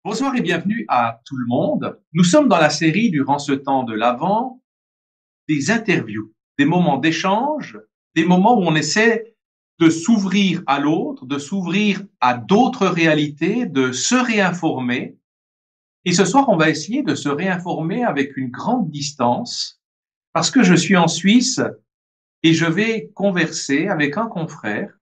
Bonsoir et bienvenue à tout le monde. Nous sommes dans la série durant ce temps de l'Avent des interviews, des moments d'échange, des moments où on essaie de s'ouvrir à l'autre, de s'ouvrir à d'autres réalités, de se réinformer. Et ce soir, on va essayer de se réinformer avec une grande distance parce que je suis en Suisse et je vais converser avec un confrère,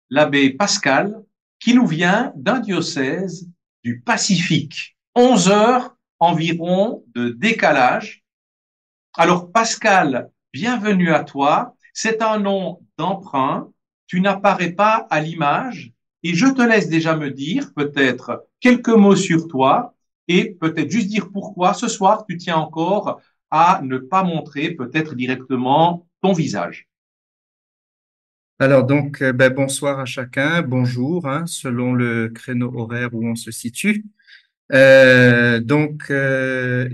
l'abbé Pascal, qui nous vient d'un diocèse du Pacifique. 11 heures environ de décalage. Alors Pascal, bienvenue à toi. C'est un nom d'emprunt. Tu n'apparais pas à l'image et je te laisse déjà me dire peut-être quelques mots sur toi et peut-être juste dire pourquoi ce soir tu tiens encore à ne pas montrer peut-être directement ton visage. Bonsoir à chacun, bonjour, hein, selon le créneau horaire où on se situe.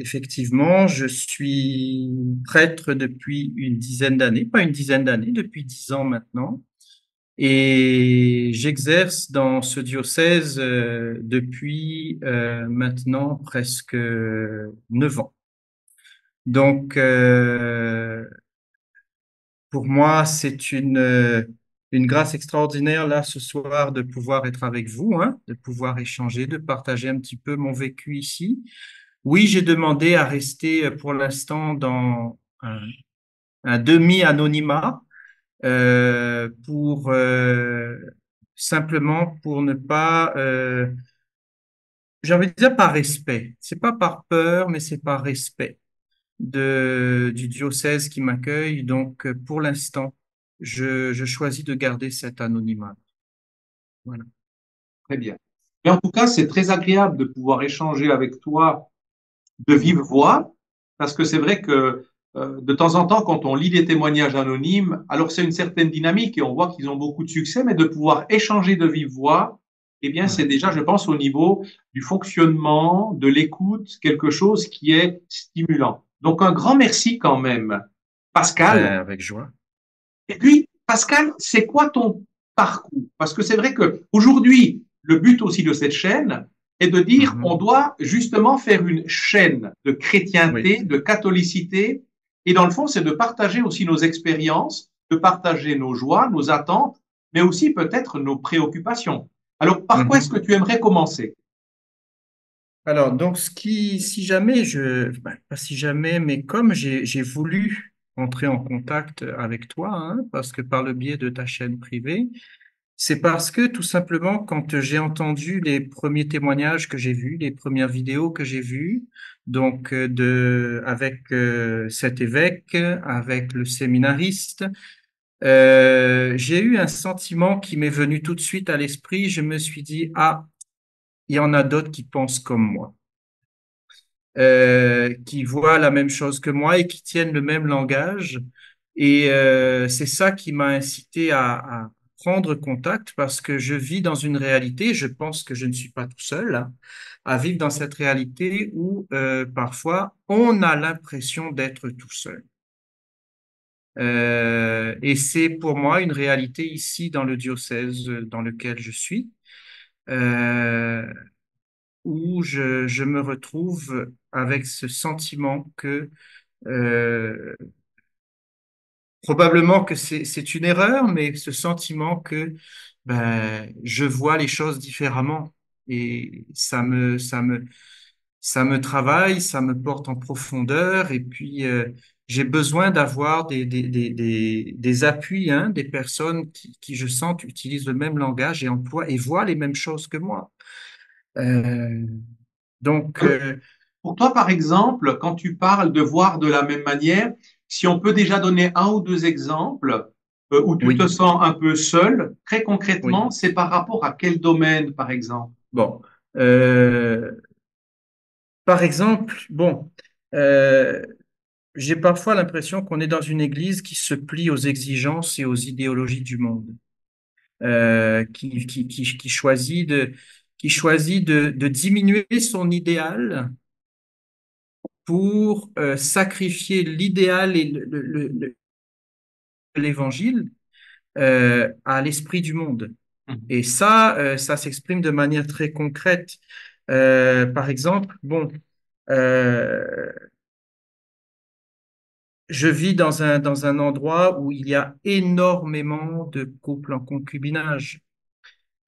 Effectivement, je suis prêtre depuis une dizaine d'années, pas une dizaine d'années, depuis 10 ans maintenant, et j'exerce dans ce diocèse depuis maintenant presque 9 ans. Donc, pour moi, c'est une grâce extraordinaire là ce soir de pouvoir être avec vous, hein, de pouvoir échanger, de partager un petit peu mon vécu ici. Oui, j'ai demandé à rester pour l'instant dans un demi-anonymat pour simplement pour ne pas, j'ai envie de dire par respect. C'est pas par peur, mais c'est par respect du diocèse qui m'accueille. Donc, pour l'instant, je choisis de garder cet anonymat. Voilà. Très bien. Mais en tout cas, c'est très agréable de pouvoir échanger avec toi de vive voix, parce que c'est vrai que de temps en temps, quand on lit des témoignages anonymes, alors c'est une certaine dynamique et on voit qu'ils ont beaucoup de succès, mais de pouvoir échanger de vive voix, eh bien, c'est Ouais. déjà, je pense, au niveau du fonctionnement, de l'écoute, quelque chose qui est stimulant. Donc, un grand merci quand même, Pascal. Avec joie. Et puis, Pascal, c'est quoi ton parcours? Parce que c'est vrai que aujourd'hui, le but aussi de cette chaîne est de dire on Mhm. doit justement faire une chaîne de Oui. chrétienté, de catholicité, et dans le fond, c'est de partager aussi nos expériences, de partager nos joies, nos attentes, mais aussi peut-être nos préoccupations. Alors, par quoi est-ce que Mhm. tu aimerais commencer? Alors, donc, si jamais pas si jamais, mais comme j'ai voulu entrer en contact avec toi, hein, parce que par le biais de ta chaîne privée, c'est parce que tout simplement, quand j'ai entendu les premiers témoignages que j'ai vus, les premières vidéos que j'ai vues, avec cet évêque, avec le séminariste, j'ai eu un sentiment qui m'est venu tout de suite à l'esprit. Je me suis dit, ah, il y en a d'autres qui pensent comme moi, qui voient la même chose que moi et qui tiennent le même langage. Et c'est ça qui m'a incité à prendre contact parce que je vis dans une réalité, je pense que je ne suis pas tout seul, hein, à vivre dans cette réalité où parfois on a l'impression d'être tout seul. Et c'est pour moi une réalité ici dans le diocèse dans lequel je suis, euh, où je me retrouve avec ce sentiment que euh, probablement que c'est une erreur, mais ce sentiment que ben, je vois les choses différemment et ça me travaille, ça me porte en profondeur et puis j'ai besoin d'avoir des appuis, hein, des personnes qui, je sens, utilisent le même langage et emploient et voient les mêmes choses que moi. Euh, donc, Alors, pour toi, par exemple, quand tu parles de voir de la même manière, si on peut déjà donner un ou deux exemples où tu te oui, sens un peu seul, très oui. concrètement, c'est par rapport à quel domaine, par exemple? Bon, euh, par exemple, bon, euh, j'ai parfois l'impression qu'on est dans une église qui se plie aux exigences et aux idéologies du monde, qui choisit de diminuer son idéal pour sacrifier l'idéal et l'évangile à l'esprit du monde. Mhm. Et ça s'exprime de manière très concrète. Par exemple, bon, euh, je vis dans un endroit où il y a énormément de couples en concubinage,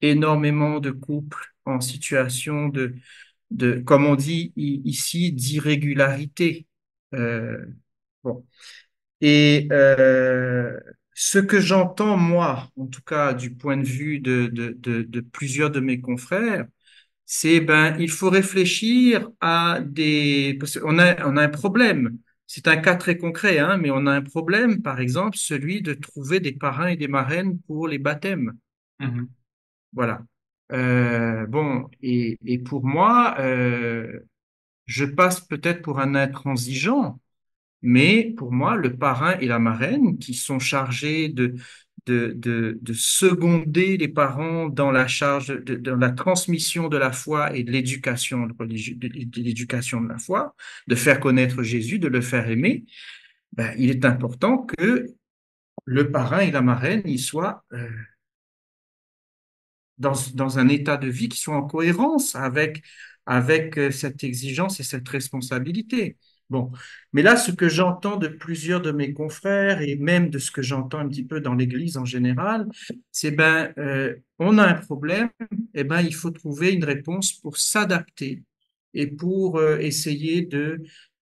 énormément de couples en situation comme on dit ici, d'irrégularité. Euh, bon. Et ce que j'entends, moi, en tout cas du point de vue de plusieurs de mes confrères, c'est ben il faut réfléchir à des parce qu'on a un problème. C'est un cas très concret, hein, mais on a un problème, par exemple, celui de trouver des parrains et des marraines pour les baptêmes. Mhm. Voilà. Bon, et pour moi, je passe peut-être pour un intransigeant, mais pour moi, le parrain et la marraine, qui sont chargés de seconder les parents dans la charge, dans la transmission de la foi et de l'éducation de l'éducation de la foi, de faire connaître Jésus, de le faire aimer, ben, il est important que le parrain et la marraine, ils soient dans un état de vie qui soit en cohérence avec cette exigence et cette responsabilité. Bon, mais là, ce que j'entends de plusieurs de mes confrères et même de ce que j'entends un petit peu dans l'Église en général, c'est ben, on a un problème, et ben, il faut trouver une réponse pour s'adapter et pour essayer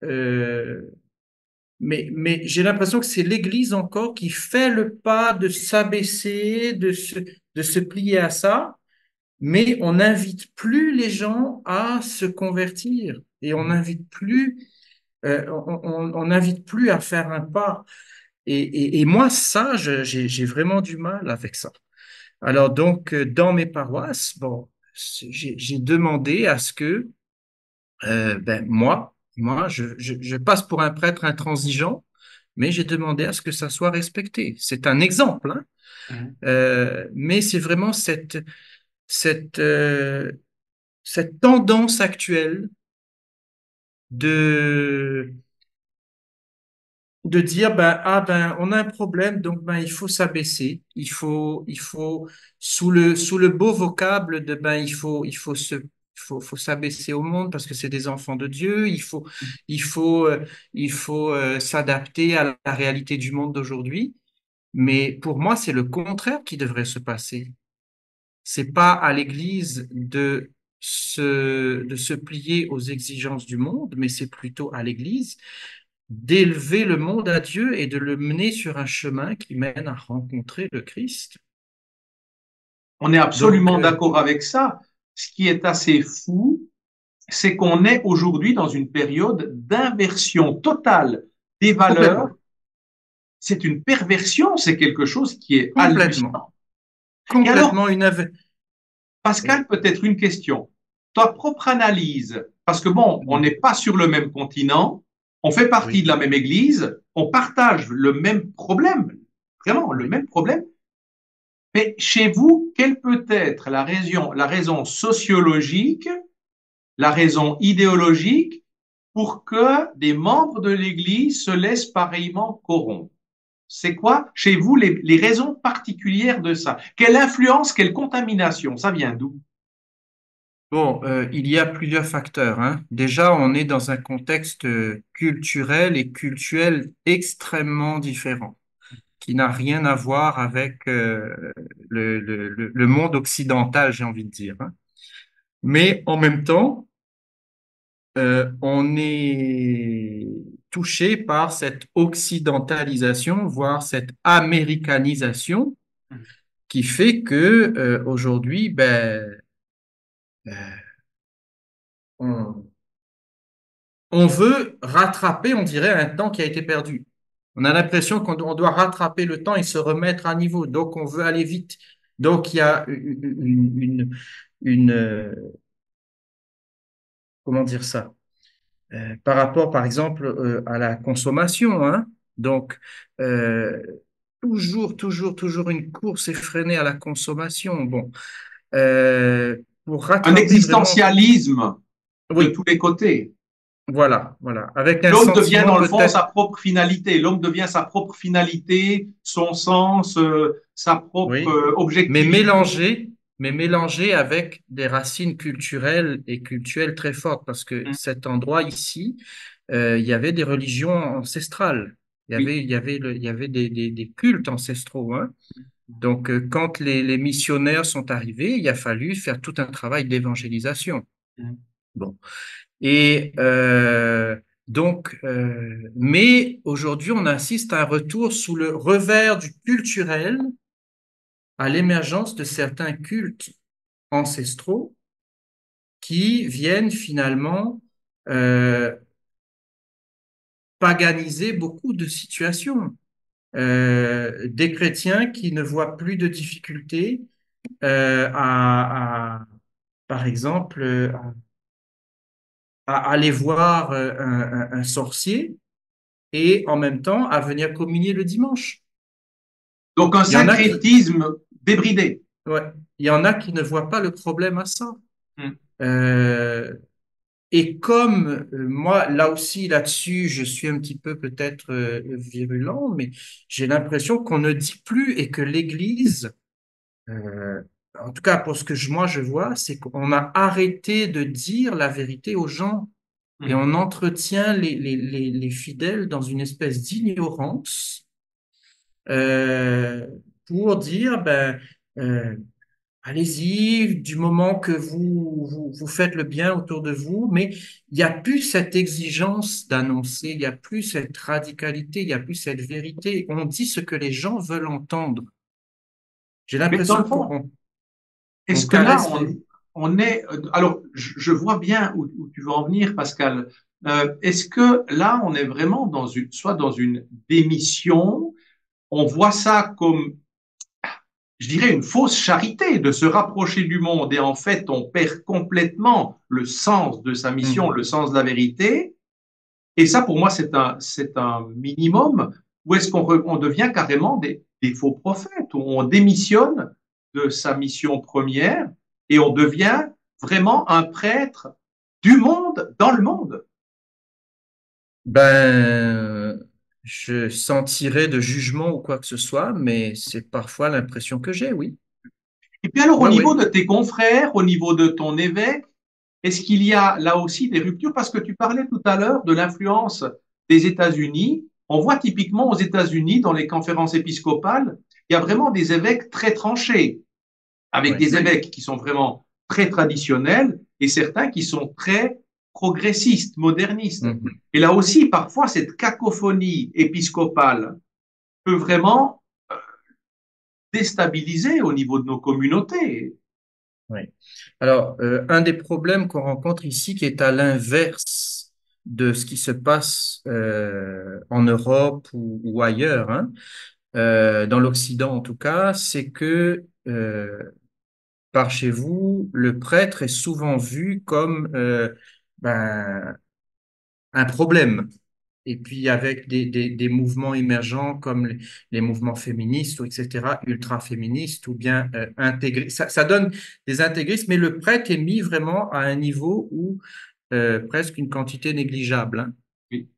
euh, mais j'ai l'impression que c'est l'Église encore qui fait le pas de s'abaisser, de se plier à ça, mais on n'invite plus les gens à se convertir et on Mhm. n'invite plus, on n'invite plus à faire un pas. Et moi, ça, j'ai vraiment du mal avec ça. Alors donc, dans mes paroisses, bon, j'ai demandé à ce que, ben moi, je passe pour un prêtre intransigeant, mais j'ai demandé à ce que ça soit respecté. C'est un exemple, hein. Mhm. Mais c'est vraiment cette, cette tendance actuelle de, de dire, ben, ah, ben, on a un problème, donc, ben, il faut s'abaisser. Il faut, sous le beau vocable de, ben, faut s'abaisser au monde parce que c'est des enfants de Dieu. Il faut, il faut, s'adapter à la réalité du monde d'aujourd'hui. Mais pour moi, c'est le contraire qui devrait se passer. C'est pas à l'Église de se plier aux exigences du monde, mais c'est plutôt à l'Église d'élever le monde à Dieu et de le mener sur un chemin qui mène à rencontrer le Christ. On est Donc, absolument d'accord avec ça. Ce qui est assez fou, c'est qu'on est aujourd'hui dans une période d'inversion totale des valeurs. complètement, C'est une perversion, c'est quelque chose qui est complètement, hallucinant. Et alors, complètement une Pascal, oui, peut-être une question. Ta propre analyse, parce que bon, on n'est pas sur le même continent, on fait partie oui, de la même église, on partage le même problème, vraiment le oui. même problème. Mais chez vous, quelle peut être la raison sociologique, la raison idéologique pour que des membres de l'Église se laissent pareillement corrompre? C'est quoi chez vous les raisons particulières de ça? Quelle influence, quelle contamination? Ça vient d'où? Bon, il y a plusieurs facteurs, hein. Déjà, on est dans un contexte culturel et cultuel extrêmement différent, qui n'a rien à voir avec le monde occidental, j'ai envie de dire, hein. Mais en même temps, on est touché par cette occidentalisation, voire cette américanisation, qui fait que aujourd'hui, ben, on, on veut rattraper, on dirait, un temps qui a été perdu. On a l'impression on doit rattraper le temps et se remettre à niveau. Donc, on veut aller vite. Donc, il y a comment dire ça? Par rapport, par exemple, à la consommation, hein. Donc, euh, toujours une course effrénée à la consommation. Bon, pour Un rattraper vraiment, existentialisme de tous oui, les côtés. voilà, avec un L'homme devient sentiment dans le fond sa peut-être, propre finalité. L'homme devient sa propre finalité, son sens, sa propre oui, mais objectivité. mais mélangé avec des racines culturelles et cultuelles très fortes, parce que Mm. cet endroit ici, il y avait des religions ancestrales. Oui. Il y avait des cultes ancestraux, hein. Donc, quand les missionnaires sont arrivés, il a fallu faire tout un travail d'évangélisation. Mm. Bon. Et mais aujourd'hui, on assiste à un retour sous le revers du culturel à l'émergence de certains cultes ancestraux qui viennent finalement euh, paganiser beaucoup de situations. Des chrétiens qui ne voient plus de difficultés par exemple, à aller voir un sorcier et en même temps à venir communier le dimanche. Donc un Il y en a qui, syncrétisme débridé. ouais, il y en a qui ne voient pas le problème à ça. Mm. Euh, et comme moi, là aussi, là-dessus, je suis un petit peu peut-être virulent, mais j'ai l'impression qu'on ne dit plus et que l'Église, euh, en tout cas pour ce que moi je vois, c'est qu'on a arrêté de dire la vérité aux gens et Mm. on entretient les fidèles dans une espèce d'ignorance euh, pour dire, ben, euh, allez-y, du moment que vous faites le bien autour de vous, mais il n'y a plus cette exigence d'annoncer, il n'y a plus cette radicalité, il n'y a plus cette vérité. On dit ce que les gens veulent entendre. J'ai Mais dans le l'impression fond, on est-ce que là, caresse les... on est... Alors, je vois bien où tu veux en venir, Pascal. Est-ce que là, on est vraiment dans soit dans une démission, on voit ça comme, je dirais, une fausse charité de se rapprocher du monde et en fait, on perd complètement le sens de sa mission, Mhm. le sens de la vérité. Et ça, pour moi, c'est un minimum. Ou est-ce on devient carrément des faux prophètes, où on démissionne de sa mission première et on devient vraiment un prêtre du monde dans le monde? Ben, je sentirais de jugement ou quoi que ce soit, mais c'est parfois l'impression que j'ai, oui. Et puis alors, au Ouais, niveau oui. de tes confrères, au niveau de ton évêque, est-ce qu'il y a là aussi des ruptures? Parce que tu parlais tout à l'heure de l'influence des États-Unis. On voit typiquement aux États-Unis, dans les conférences épiscopales, il y a vraiment des évêques très tranchés, avec Ouais. des évêques qui sont vraiment très traditionnels et certains qui sont très progressistes, modernistes. Mhm. Et là aussi, parfois, cette cacophonie épiscopale peut vraiment déstabiliser au niveau de nos communautés. Oui. Alors, un des problèmes qu'on rencontre ici, qui est à l'inverse de ce qui se passe en Europe ou ailleurs, hein, dans l'Occident en tout cas, c'est que par chez vous, le prêtre est souvent vu comme ben, un problème. Et puis avec des mouvements émergents comme les mouvements féministes ou etc., ultra-féministes ou bien intégrés. Ça donne des intégristes, mais le prêtre est mis vraiment à un niveau où presque une quantité négligeable, hein. Oui.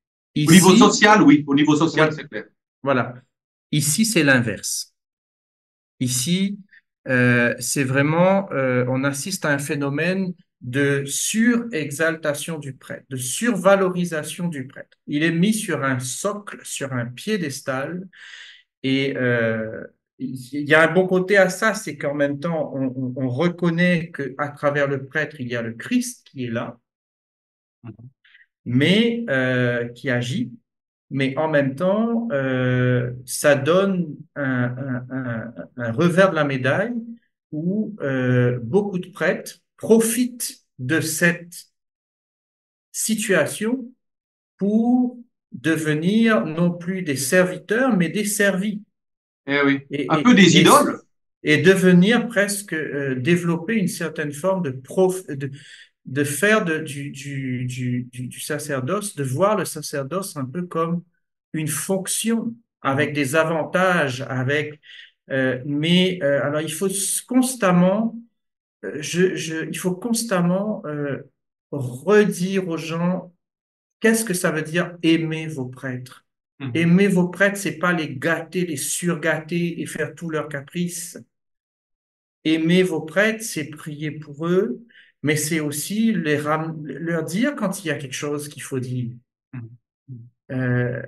Au niveau Ici, social, oui, au niveau social, ouais, c'est clair. voilà. Ici, c'est l'inverse. Ici, c'est vraiment, on assiste à un phénomène de surexaltation du prêtre, de survalorisation du prêtre. Il est mis sur un socle, sur un piédestal, et il y a un bon côté à ça, c'est qu'en même temps, on reconnaît qu'à travers le prêtre, il y a le Christ qui est là, mais qui agit, mais en même temps, ça donne un revers de la médaille où beaucoup de prêtres profitent de cette situation pour devenir non plus des serviteurs, mais des servis Eh oui. Un et, peu des et, et, idoles. et devenir presque développer une certaine forme de faire du sacerdoce, de voir le sacerdoce un peu comme une fonction avec Mhm. des avantages, alors il faut constamment, il faut constamment redire aux gens qu'est-ce que ça veut dire aimer vos prêtres. Mhm. Aimer vos prêtres, c'est pas les gâter, les surgâter et faire tous leurs caprices. aimer vos prêtres, c'est prier pour eux, mais c'est aussi leur dire quand il y a quelque chose qu'il faut dire. Mhm. Euh,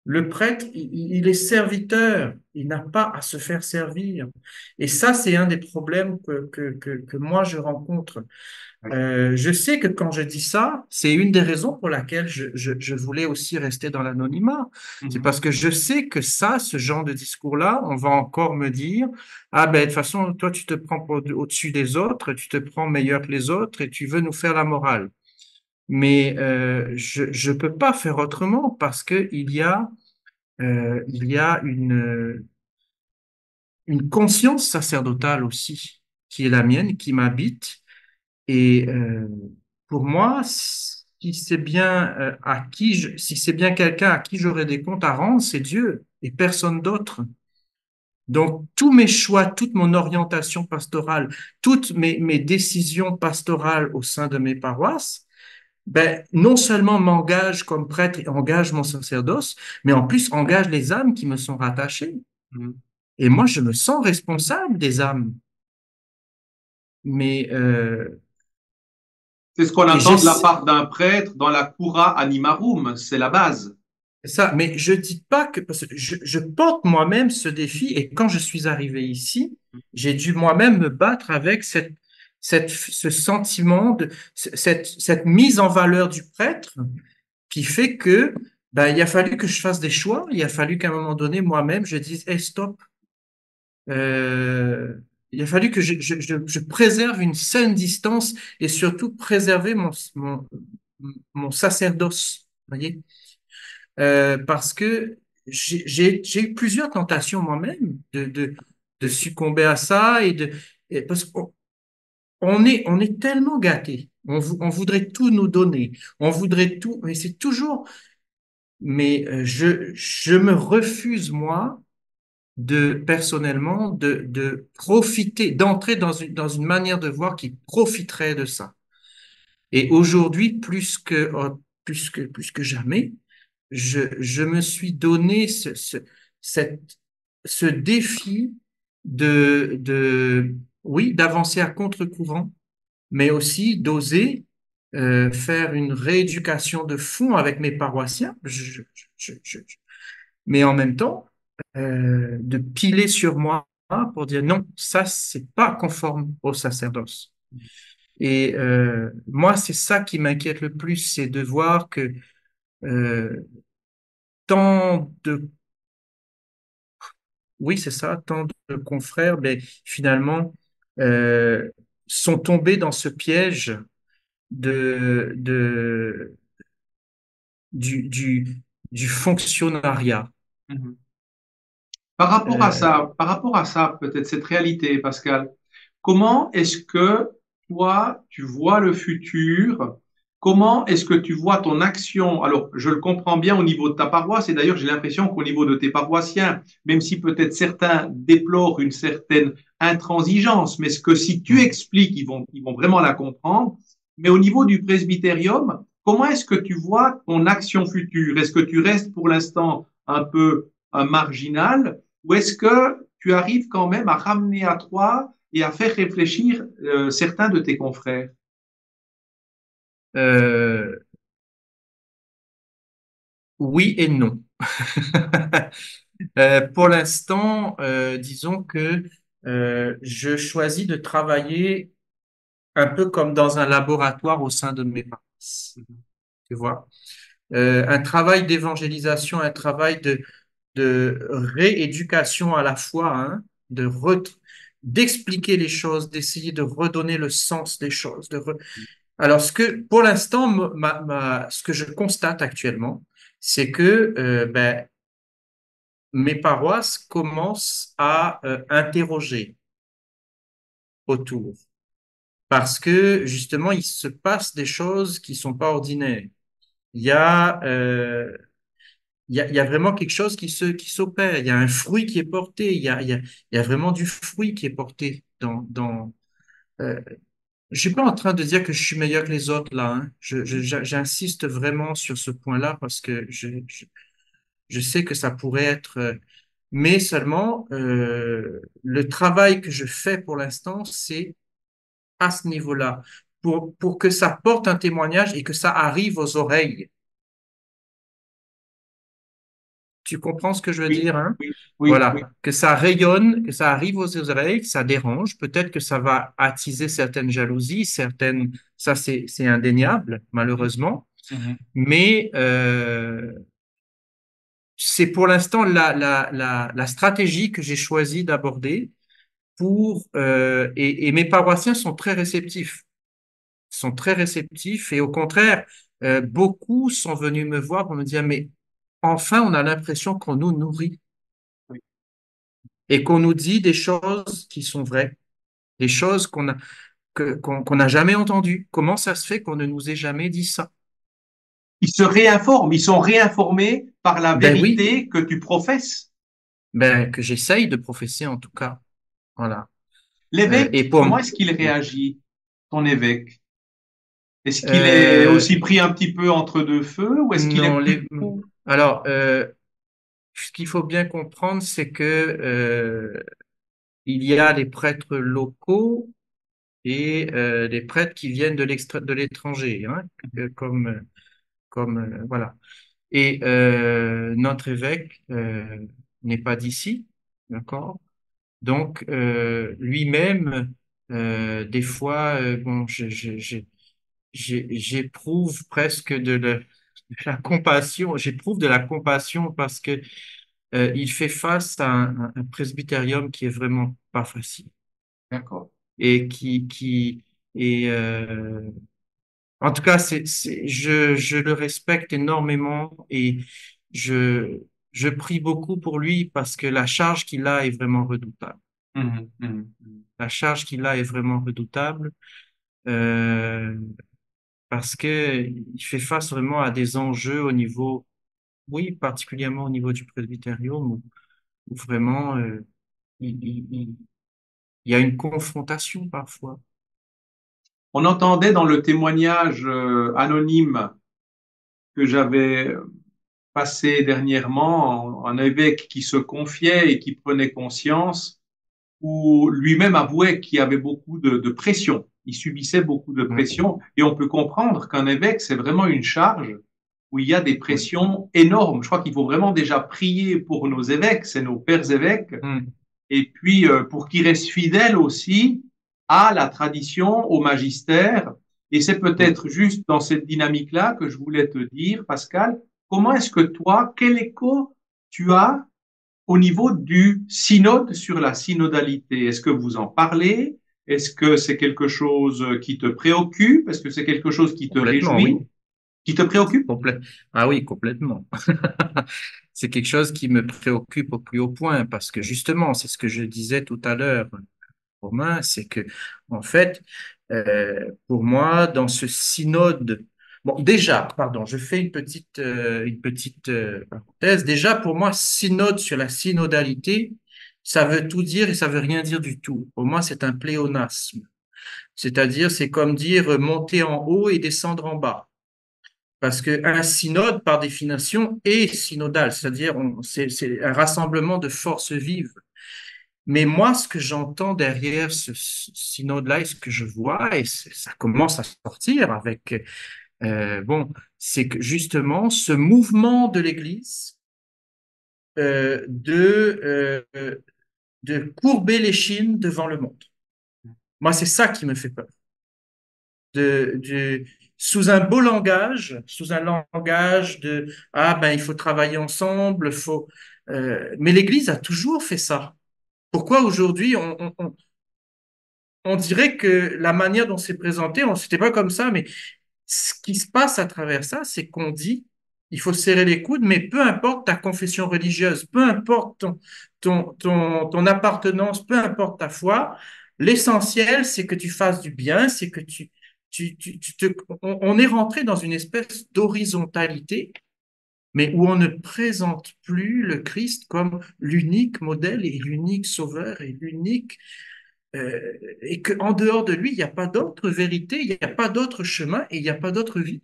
le prêtre, il est serviteur, il n'a pas à se faire servir. Et ça, c'est un des problèmes que moi je rencontre. Ouais. Je sais que quand je dis ça, c'est une des raisons pour laquelle je voulais aussi rester dans l'anonymat. C'est Mhm. parce que je sais que ça, ce genre de discours-là, on va encore me dire, ah ben de toute façon, toi tu te prends au-dessus des autres, tu te prends meilleur que les autres et tu veux nous faire la morale. Mais je peux pas faire autrement parce que il y a une conscience sacerdotale aussi qui est la mienne, qui m'habite. Et pour moi, si c'est bien si c'est bien quelqu'un à qui j'aurai des comptes à rendre, c'est Dieu et personne d'autre. Donc, tous mes choix, toute mon orientation pastorale, toutes mes décisions pastorales au sein de mes paroisses, ben, non seulement m'engagent comme prêtre et engagent mon sacerdoce, mais en plus engagent les âmes qui me sont rattachées. Mhm. Et moi, je me sens responsable des âmes. Mais C'est ce qu'on et attend de la j'essaie part d'un prêtre dans la cura animarum, c'est la base. ça, mais je dis pas que parce que je porte moi-même ce défi et quand je suis arrivé ici, j'ai dû moi-même me battre avec ce sentiment cette mise en valeur du prêtre qui fait que ben, il a fallu que je fasse des choix, il a fallu qu'à un moment donné moi-même je dise hey, stop. Euh, il a fallu que je préserve une saine distance et surtout préserver mon sacerdoce. Vous voyez? Parce que j'ai eu plusieurs tentations moi-même de succomber à ça parce qu'on on est tellement gâtés. On voudrait tout nous donner. On voudrait tout, mais c'est toujours, mais je me refuse, moi, personnellement, de profiter, d'entrer dans une manière de voir qui profiterait de ça. Et aujourd'hui, plus que jamais, je me suis donné cette, ce défi oui, d'avancer à contre-courant, mais aussi d'oser faire une rééducation de fond avec mes paroissiens, mais en même temps, de piler sur moi pour dire non, ça, c'est pas conforme au sacerdoce. Et moi, c'est ça qui m'inquiète le plus, c'est de voir que euh, tant de oui, c'est ça, tant de confrères, ben, finalement, euh, sont tombés dans ce piège de, du, du, du fonctionnariat. Mhm. Euh, Par rapport à ça, peut-être cette réalité, Pascal, comment est-ce que toi, tu vois le futur? Comment est-ce que tu vois ton action? Alors, je le comprends bien au niveau de ta paroisse, et d'ailleurs, j'ai l'impression qu'au niveau de tes paroissiens, même si peut-être certains déplorent une certaine intransigeance, mais ce que si tu expliques, ils vont vraiment la comprendre. Mais au niveau du presbytérium, comment est-ce que tu vois ton action future? Est-ce que tu restes pour l'instant un peu un marginal? Ou est-ce que tu arrives quand même à ramener à toi et à faire réfléchir certains de tes confrères? euh, oui et non. Pour l'instant, disons que je choisis de travailler un peu comme dans un laboratoire au sein de mes paroisses. Tu vois? Un travail d'évangélisation, un travail de rééducation à la fois, hein, d'expliquer les choses, d'essayer de redonner le sens des choses. Alors, pour l'instant, ce que je constate actuellement, c'est que ben, mes paroisses commencent à interroger autour. Parce que justement, il se passe des choses qui sont pas ordinaires. Il y a, euh, il y a vraiment quelque chose qui s'opère. Il y a un fruit qui est porté. Il y a vraiment du fruit qui est porté je suis pas en train de dire que je suis meilleur que les autres là, hein. J'insiste vraiment sur ce point-là parce que je sais que ça pourrait être, mais seulement le travail que je fais pour l'instant, c'est à ce niveau-là, pour que ça porte un témoignage et que ça arrive aux oreilles. Tu comprends ce que je veux Oui, dire, hein? oui, oui, oui. Voilà, que ça rayonne, que ça arrive aux oreilles, que ça dérange. Peut-être que ça va attiser certaines jalousies, certaines, ça c'est indéniable, Mhm, malheureusement. mhm. Mais c'est pour l'instant la stratégie que j'ai choisi d'aborder et mes paroissiens sont très réceptifs, sont très réceptifs et au contraire, beaucoup sont venus me voir pour me dire, mais enfin, on a l'impression qu'on nous nourrit Oui. et qu'on nous dit des choses qui sont vraies, des choses qu'on n'a jamais entendues. Comment ça se fait qu'on ne nous ait jamais dit ça? Ils se réinforment, ils sont réinformés par la Ben oui, vérité que tu professes. ben que j'essaye de professer en tout cas. Voilà. Et L'évêque, pour comment est-ce qu'il réagit, ton évêque? Est-ce qu'il est euh, aussi pris un petit peu entre deux feux ou est-ce qu'il est non, plutôt... alors, ce qu'il faut bien comprendre, c'est que il y a les prêtres locaux et les prêtres qui viennent de l'étranger, hein, voilà. Et notre évêque n'est pas d'ici, d'accord? Donc lui-même, des fois, bon, j'éprouve presque de la compassion. J'éprouve de la compassion parce que il fait face à un presbytérium qui est vraiment pas facile D'accord. et et en tout cas, je le respecte énormément et je, je prie beaucoup pour lui parce que la charge qu'il a est vraiment redoutable. Mhm, mhm, mhm. La charge qu'il a est vraiment redoutable euh, parce que il fait face vraiment à des enjeux au niveau, oui, particulièrement au niveau du presbytérium où vraiment il y a une confrontation parfois. On entendait dans le témoignage anonyme que j'avais passé dernièrement un évêque qui se confiait et qui prenait conscience, où lui-même avouait qu'il y avait beaucoup de pression. Il subissait beaucoup de Mm, pression et on peut comprendre qu'un évêque, c'est vraiment une charge où il y a des oui. pressions énormes. Je crois qu'il faut vraiment déjà prier pour nos évêques, c'est nos pères évêques, Mm, et puis pour qu'ils restent fidèles aussi à la tradition, au magistère. Et c'est oui. peut-être juste dans cette dynamique-là que je voulais te dire, Pascal, comment est-ce que toi, quel écho tu as au niveau du synode sur la synodalité? Est-ce que vous en parlez? Est-ce que c'est quelque chose qui te préoccupe? Est-ce que c'est quelque chose qui te Complètement, oui. réjouit? Qui te préoccupe? Ah oui, complètement. C'est quelque chose qui me préoccupe au plus haut point parce que justement, c'est ce que je disais tout à l'heure, Romain, c'est que en fait, pour moi, dans ce synode, bon, déjà, pardon, je fais une petite parenthèse. Déjà, pour moi, synode sur la synodalité, ça veut tout dire et ça veut rien dire du tout. Pour moi, c'est un pléonasme. C'est-à-dire, c'est comme dire monter en haut et descendre en bas. Parce qu'un synode, par définition, est synodal, c'est-à-dire c'est un rassemblement de forces vives. Mais moi, ce que j'entends derrière ce synode-là et ce que je vois, et ça commence à sortir avec, bon, c'est que justement, ce mouvement de l'Église euh, de, de courber l'échine devant le monde. Moi, c'est ça qui me fait peur. Sous un beau langage, sous un langage de ah ben il faut travailler ensemble, mais l'Église a toujours fait ça. Pourquoi aujourd'hui on dirait que la manière dont c'est présenté, c'était pas comme ça, mais ce qui se passe à travers ça, c'est qu'on dit il faut serrer les coudes, mais peu importe ta confession religieuse, peu importe ton appartenance, peu importe ta foi, l'essentiel, c'est que tu fasses du bien, c'est que on est rentré dans une espèce d'horizontalité, mais où on ne présente plus le Christ comme l'unique modèle et l'unique sauveur et l'unique et qu'en dehors de lui, il n'y a pas d'autre vérité, il n'y a pas d'autre chemin et il n'y a pas d'autre vie.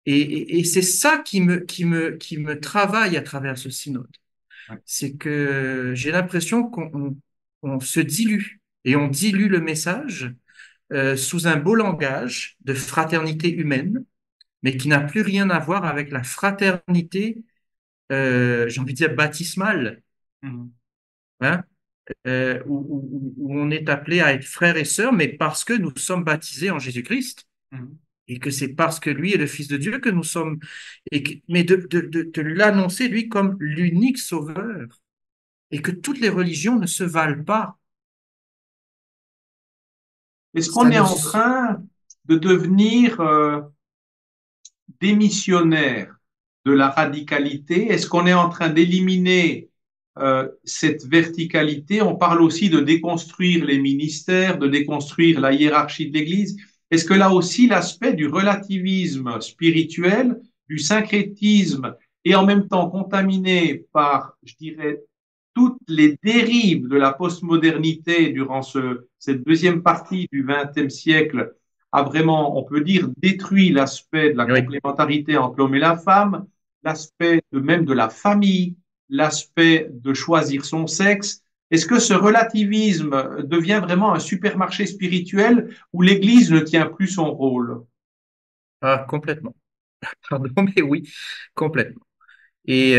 Et c'est ça qui me travaille à travers ce synode. ouais. c'est que j'ai l'impression qu'on se dilue et on dilue le message sous un beau langage de fraternité humaine, mais qui n'a plus rien à voir avec la fraternité, j'ai envie de dire baptismale, Mhm. hein, où on est appelé à être frères et sœurs, mais parce que nous sommes baptisés en Jésus-Christ Mhm. et que c'est parce que lui est le Fils de Dieu que nous sommes, mais de l'annoncer lui comme l'unique sauveur et que toutes les religions ne se valent pas. Est-ce qu'on Ça est ne, en train de devenir démissionnaire de la radicalité? Est-ce qu'on est en train d'éliminer cette verticalité? On parle aussi de déconstruire les ministères, de déconstruire la hiérarchie de l'Église. Est-ce que là aussi l'aspect du relativisme spirituel, du syncrétisme, est en même temps contaminé par, je dirais, toutes les dérives de la postmodernité durant cette deuxième partie du XXe siècle a vraiment, on peut dire, détruit l'aspect de la oui. complémentarité entre l'homme et la femme, l'aspect même de la famille, l'aspect de choisir son sexe. Est-ce que ce relativisme devient vraiment un supermarché spirituel où l'Église ne tient plus son rôle? Ah, complètement. Pardon, mais oui, complètement. Et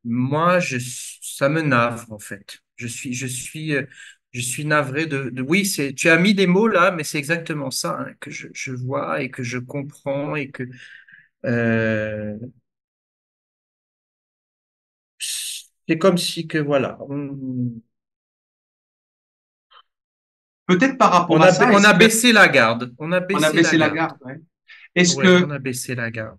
moi, ça me navre en fait. Je suis navré oui, tu as mis des mots là, mais c'est exactement ça hein, que je vois et que je comprends et que euh, c'est comme si que voilà, Peut-être par rapport à ça, on est-ce a que baissé la garde, on a on a baissé la baissé la garde. garde, ouais. Est-ce Oui, que on a baissé la garde.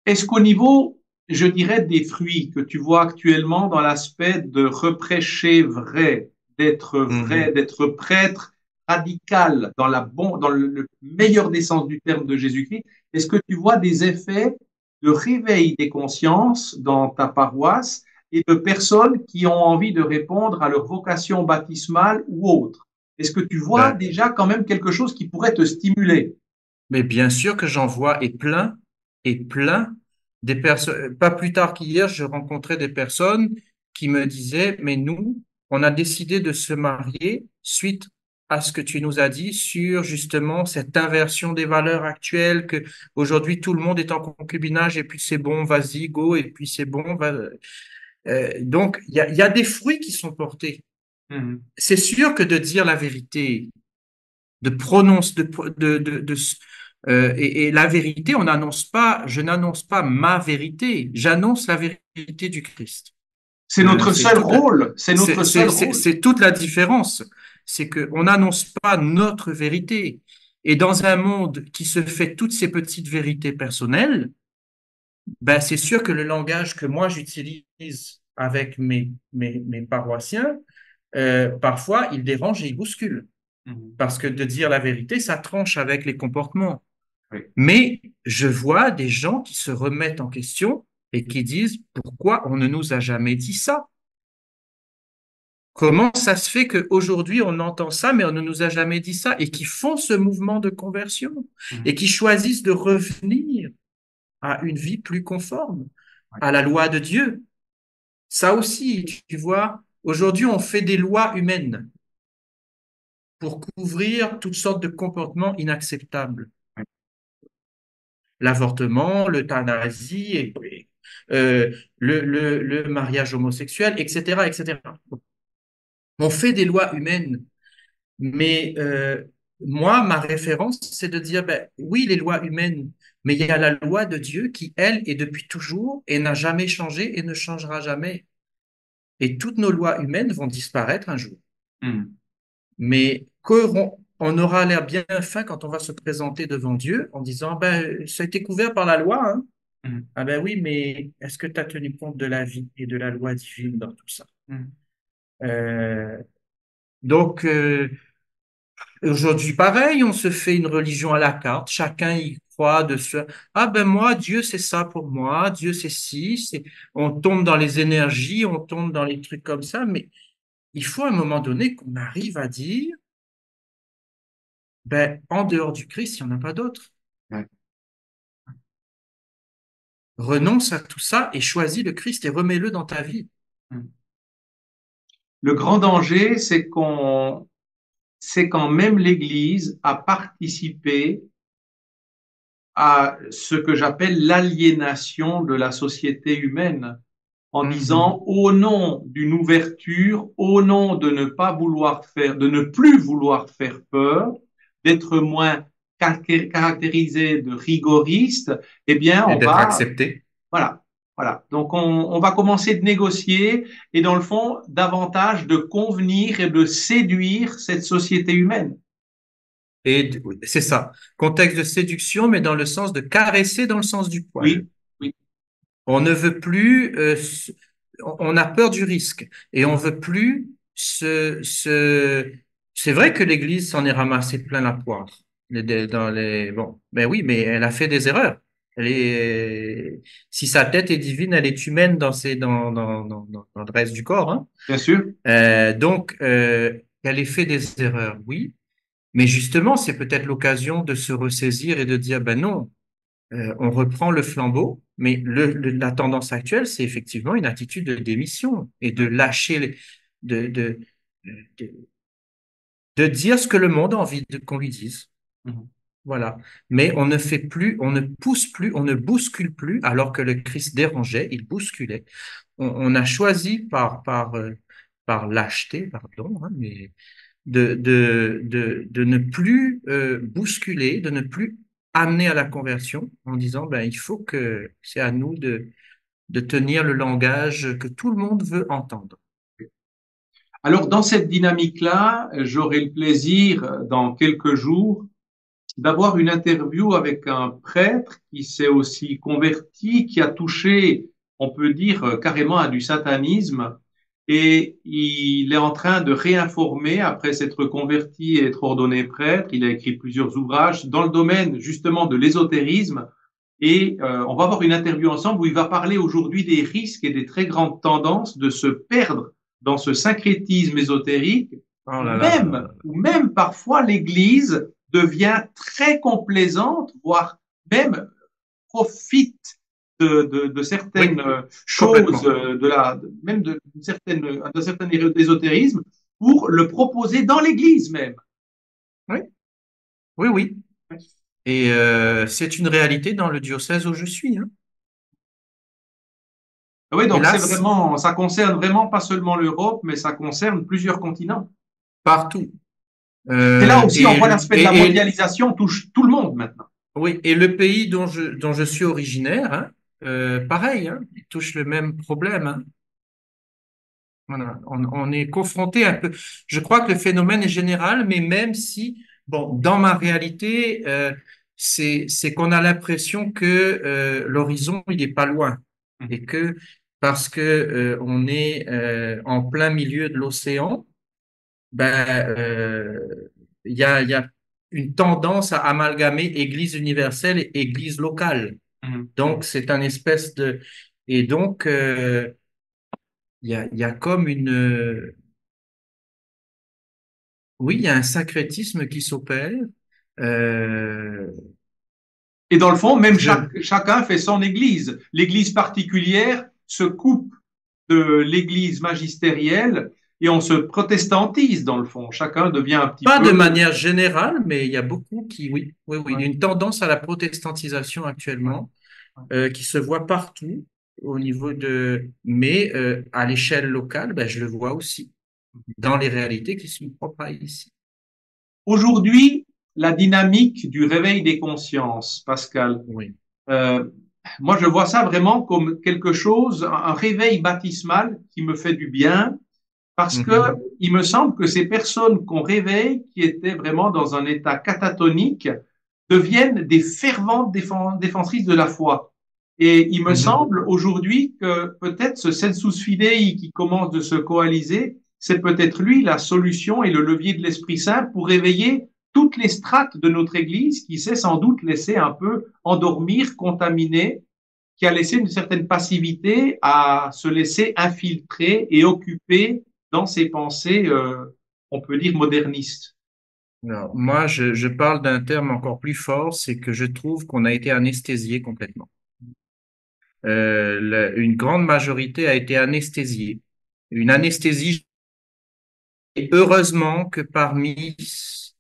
Est-ce qu'au niveau, je dirais, des fruits que tu vois actuellement dans l'aspect de reprêcher vrai, Mhm. d'être prêtre radical dans dans le meilleur des sens du terme de Jésus-Christ, est-ce que tu vois des effets de réveil des consciences dans ta paroisse et de personnes qui ont envie de répondre à leur vocation baptismale ou autre? Est-ce que tu vois Ben, déjà quand même quelque chose qui pourrait te stimuler? mais bien sûr que j'en vois et plein des personnes. Pas plus tard qu'hier, je rencontrais des personnes qui me disaient, mais nous, on a décidé de se marier suite à ce que tu nous as dit sur justement cette inversion des valeurs actuelles, que aujourd'hui tout le monde est en concubinage et puis c'est bon, vas-y, go, et puis c'est bon. Donc, il y a des fruits qui sont portés. Mhm. C'est sûr que de dire la vérité, de prononce et la vérité, on n'annonce pas, je n'annonce pas ma vérité, j'annonce la vérité du Christ. C'est notre C'est seul toute la, rôle, c'est notre seul rôle. c'est toute la différence. C'est qu'on n'annonce pas notre vérité. Et dans un monde qui se fait toutes ces petites vérités personnelles, ben c'est sûr que le langage que moi j'utilise avec mes paroissiens, parfois il dérange et il bouscule. Mhm. Parce que de dire la vérité, ça tranche avec les comportements. Oui. Mais je vois des gens qui se remettent en question et qui disent pourquoi on ne nous a jamais dit ça? Comment ça se fait qu'aujourd'hui on entend ça, mais on ne nous a jamais dit ça? Et qui font ce mouvement de conversion et Mhm. qui choisissent de revenir à une vie plus conforme Ouais. à la loi de Dieu. Ça aussi, tu vois, aujourd'hui on fait des lois humaines pour couvrir toutes sortes de comportements inacceptables. Ouais. L'avortement, l'euthanasie, le mariage homosexuel, etc., etc. On fait des lois humaines, mais moi, ma référence, c'est de dire, ben, oui, les lois humaines, mais il y a la loi de Dieu qui, elle, est depuis toujours et n'a jamais changé et ne changera jamais. Et toutes nos lois humaines vont disparaître un jour. Mhm. Mais on aura l'air bien fin quand on va se présenter devant Dieu en disant, ben, ça a été couvert par la loi, hein. Mhm. Ah ben oui, mais est-ce que tu as tenu compte de la vie et de la loi divine dans tout ça? Mhm. Euh, donc, aujourd'hui, pareil, on se fait une religion à la carte, chacun y croit de ce... Ah ben moi, Dieu, c'est ça pour moi, Dieu, c'est ci, on tombe dans les énergies, on tombe dans les trucs comme ça, mais il faut à un moment donné qu'on arrive à dire, ben, en dehors du Christ, il n'y en a pas d'autre. Ouais. renonce à tout ça et choisis le Christ et remets-le dans ta vie. Le grand danger, c'est quand même l'Église a participé à ce que j'appelle l'aliénation de la société humaine, en Mhm. disant au nom d'une ouverture, au nom de ne pas vouloir faire, de ne plus vouloir faire peur, d'être moins caractérisé de rigoriste, eh bien, Et on d'être va, accepté. voilà, voilà. Donc, on va commencer de négocier et, dans le fond, davantage de convenir et de séduire cette société humaine. C'est ça. Contexte de séduction, mais dans le sens de caresser dans le sens du poil. Oui, oui. On ne veut plus, on a peur du risque et on veut plus c'est vrai que l'Église s'en est ramassé plein la poire. Bon, ben oui, mais elle a fait des erreurs. Si sa tête est divine, elle est humaine dans le reste du corps, hein. Bien sûr. Elle ait fait des erreurs, oui. Mais justement, c'est peut-être l'occasion de se ressaisir et de dire, ben non, on reprend le flambeau, mais la tendance actuelle, c'est effectivement une attitude de démission et de lâcher, de, de, de, de dire ce que le monde a envie qu'on lui dise. Mhm. Voilà. Mais on ne fait plus, on ne pousse plus, on ne bouscule plus, alors que le Christ dérangeait, il bousculait. On a choisi par lâcheté, pardon, hein, mais de ne plus bousculer, de ne plus amener à la conversion en disant, ben, il faut que c'est à nous de tenir le langage que tout le monde veut entendre. Alors, dans cette dynamique-là, j'aurai le plaisir, dans quelques jours, d'avoir une interview avec un prêtre qui s'est aussi converti, qui a touché, on peut dire, carrément à du satanisme. Et il est en train de réinformer, après s'être converti et être ordonné prêtre, il a écrit plusieurs ouvrages dans le domaine justement de l'ésotérisme. Et on va avoir une interview ensemble où il va parler aujourd'hui des risques et des très grandes tendances de se perdre dans ce syncrétisme ésotérique, Oh là là là là là. ou même parfois l'Église devient très complaisante, voire même profite de certaines Oui, choses, complètement. même d'un certain ésotérisme, pour le proposer dans l'Église même. Oui, oui, oui. Et c'est une réalité dans le diocèse où je suis, hein. Oui, donc c'est Hélas, vraiment, ça concerne vraiment pas seulement l'Europe, mais ça concerne plusieurs continents. partout. C'est là aussi, on Et, voit l'aspect de la et, mondialisation touche tout le monde maintenant. oui, et le pays dont je suis originaire, hein, pareil, hein, il touche le même problème, hein. Voilà, on est confronté un peu. Je crois que le phénomène est général, mais même si, bon, dans ma réalité, c'est qu'on a l'impression que l'horizon, il est pas loin et que parce que on est en plein milieu de l'océan, ben il y a une tendance à amalgamer Église universelle et Église locale. Donc c'est un espèce de et donc il y a comme une oui, il y a un syncrétisme qui s'opère. Euh, Et dans le fond, même je, chacun fait son église. L'église particulière se coupe de l'église magistérielle et on se protestantise dans le fond. Chacun devient un petit Pas de peu. manière générale, mais il y a beaucoup qui, oui, oui, oui, Ouais, une tendance à la protestantisation ouais, actuellement ouais. qui se voit partout au niveau mais à l'échelle locale, ben, je le vois aussi dans les réalités qui sont propres à ici. Aujourd'hui, la dynamique du réveil des consciences, Pascal, Oui. euh, moi je vois ça vraiment comme quelque chose, un réveil baptismal qui me fait du bien, parce que Mhm. il me semble que ces personnes qu'on réveille, qui étaient vraiment dans un état catatonique, deviennent des ferventes défensrices de la foi. Et il me Mhm. semble aujourd'hui que peut-être ce sensus fidei qui commence de se coaliser, c'est peut-être lui la solution et le levier de l'Esprit Saint pour réveiller toutes les strates de notre Église qui s'est sans doute laissé un peu endormir, contaminer, qui a laissé une certaine passivité à se laisser infiltrer et occuper dans ses pensées, on peut dire, modernistes. Alors, moi, je parle d'un terme encore plus fort, c'est que je trouve qu'on a été anesthésié complètement. une grande majorité a été anesthésiée. Une anesthésie, et heureusement que parmi,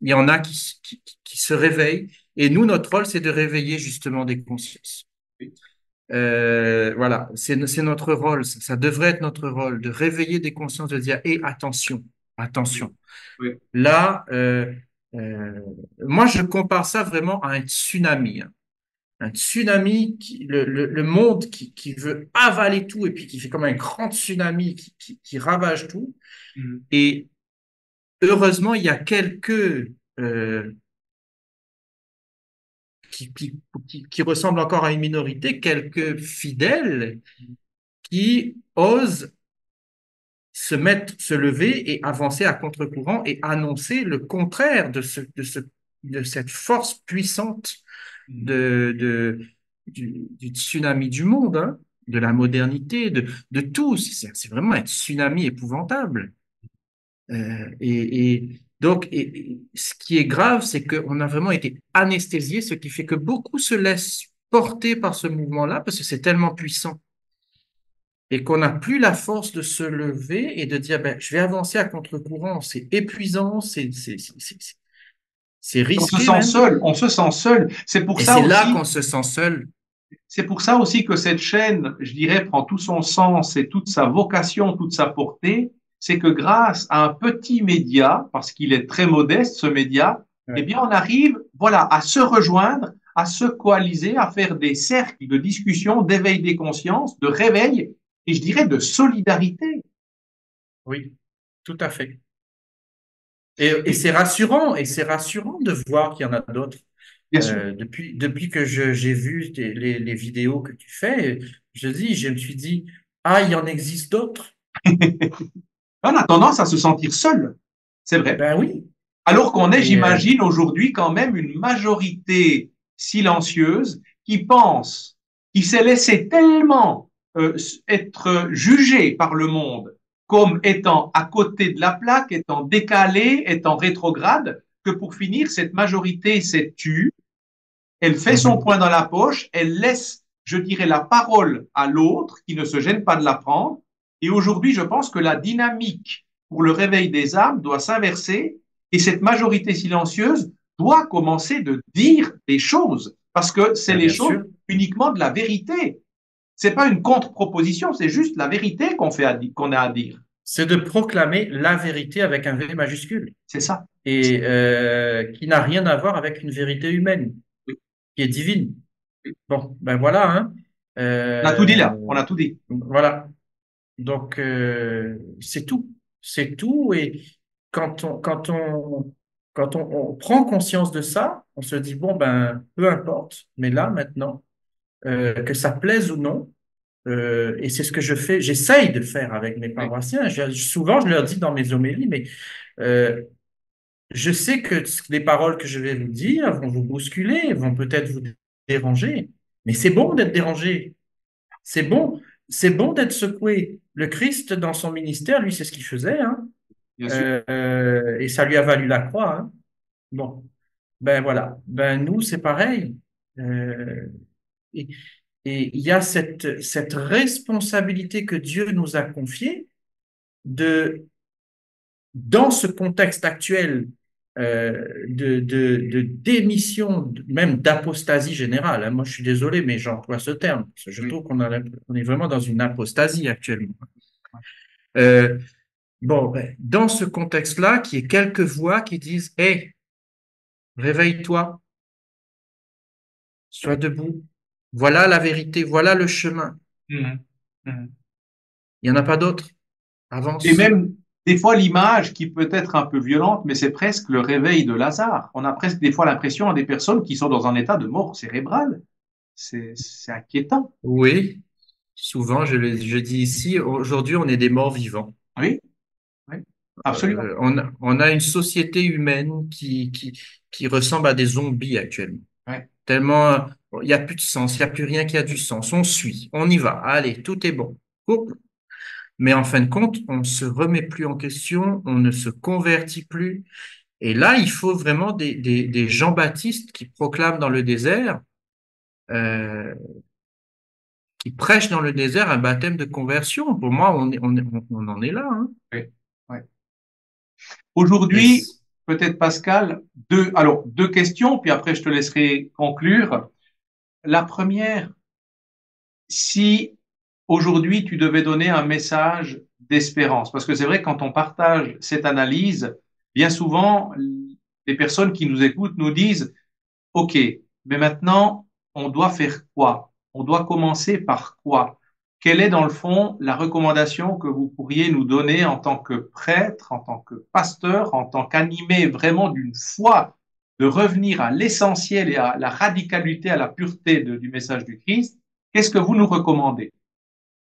il y en a qui se réveillent. Et nous, notre rôle, c'est de réveiller justement des consciences. Voilà, c'est notre rôle, ça devrait être notre rôle, de réveiller des consciences, de dire, et attention, Oui, attention. oui. Là, euh, moi, je compare ça vraiment à un tsunami. Hein. Un tsunami, le monde qui veut avaler tout et puis qui fait comme un grand tsunami qui ravage tout. Mhm. Et heureusement, il y a quelques qui ressemblent encore à une minorité, quelques fidèles qui osent se lever et avancer à contre-courant et annoncer le contraire de cette force puissante Mhm. de, du tsunami du monde, hein, de la modernité, de tout. C'est vraiment un tsunami épouvantable. Et ce qui est grave, c'est qu'on a vraiment été anesthésié, ce qui fait que beaucoup se laissent porter par ce mouvement-là parce que c'est tellement puissant et qu'on n'a plus la force de se lever et de dire, ben, je vais avancer à contre-courant. C'est épuisant, c'est On se risqué sent même. seul, on se sent seul. Et c'est là qu'on se sent seul. C'est pour ça aussi que cette chaîne, je dirais, prend tout son sens et toute sa vocation, toute sa portée. C'est que grâce à un petit média, parce qu'il est très modeste, ce média, eh Ouais. bien, on arrive, voilà, à se rejoindre, à se coaliser, à faire des cercles de discussion, d'éveil des consciences, de réveil et je dirais de solidarité. Oui, tout à fait. Et Et c'est rassurant de voir qu'il y en a d'autres. bien sûr, Depuis que j'ai vu les vidéos que tu fais, je me suis dit, ah, il y en existe d'autres. on a tendance à se sentir seul, c'est vrai. Ben oui. Alors qu'on est, Et j'imagine, aujourd'hui quand même une majorité silencieuse qui pense, qui s'est laissé tellement être jugée par le monde comme étant à côté de la plaque, étant décalée, étant rétrograde, que pour finir, cette majorité s'est tue, elle fait son Mhm. point dans la poche, elle laisse, je dirais, la parole à l'autre qui ne se gêne pas de la prendre. Et aujourd'hui, je pense que la dynamique pour le réveil des âmes doit s'inverser et cette majorité silencieuse doit commencer de dire des choses parce que c'est Ben, les bien choses sûr. uniquement de la vérité. C'est pas une contre-proposition, c'est juste la vérité qu'on a à dire. C'est de proclamer la vérité avec un V majuscule C'est ça. et qui n'a rien à voir avec une vérité humaine, Oui, qui est divine. oui. Bon, ben voilà, hein. On a tout dit Euh, là, on a tout dit. voilà. Donc, c'est tout. C'est tout. Et quand on, quand on, on prend conscience de ça, on se dit, bon, ben, peu importe. Mais là, maintenant, que ça plaise ou non, et c'est ce que je fais, j'essaye de faire avec mes Oui, paroissiens. Souvent, je leur dis dans mes homélies, mais euh, je sais que les paroles que je vais vous dire vont vous bousculer, vont peut-être vous déranger, mais c'est bon d'être dérangé. C'est bon, c'est bon d'être secoué. Le Christ, dans son ministère, lui, c'est ce qu'il faisait, hein. bien sûr. Et ça lui a valu la croix, hein. Bon, ben voilà. Ben nous, c'est pareil. Euh, et et il y a cette responsabilité que Dieu nous a confiée de, dans ce contexte actuel de démission, même d'apostasie générale, hein. Moi, je suis désolé, mais j'emploie ce terme, parce que je Oui. trouve on est vraiment dans une apostasie actuellement. Euh, bon, ben, dans ce contexte-là, qu'il y ait quelques voix qui disent, Hé, réveille-toi, sois debout, voilà la vérité, voilà le chemin. Mhm. Mhm. Il n'y en a pas d'autre. Et Avance. même des fois l'image qui peut être un peu violente, mais c'est presque le réveil de Lazare. On a presque des fois l'impression à des personnes qui sont dans un état de mort cérébrale. C'est inquiétant. Oui, souvent, je dis ici, aujourd'hui, on est des morts vivants. Oui, oui, absolument. On a une société humaine qui ressemble à des zombies actuellement. Ouais. Tellement, il n'y a plus de sens, il n'y a plus rien qui a du sens. On suit, on y va, allez, tout est bon. Coupe. Mais en fin de compte, on ne se remet plus en question, on ne se convertit plus. Et là, il faut vraiment des Jean-Baptiste qui proclament dans le désert, euh, qui prêche dans le désert un baptême de conversion. Pour moi, on en est là. Hein. Oui, oui. Et Aujourd'hui, peut-être Pascal, deux questions, puis après je te laisserai conclure. La première, si aujourd'hui tu devais donner un message d'espérance, parce que c'est vrai que quand on partage cette analyse, bien souvent, les personnes qui nous écoutent nous disent, OK, mais maintenant, on doit faire quoi? On doit commencer par quoi? Quelle est dans le fond la recommandation que vous pourriez nous donner en tant que prêtre, en tant que pasteur, en tant qu'animé vraiment d'une foi, de revenir à l'essentiel et à la radicalité, à la pureté du message du Christ? Qu'est-ce que vous nous recommandez?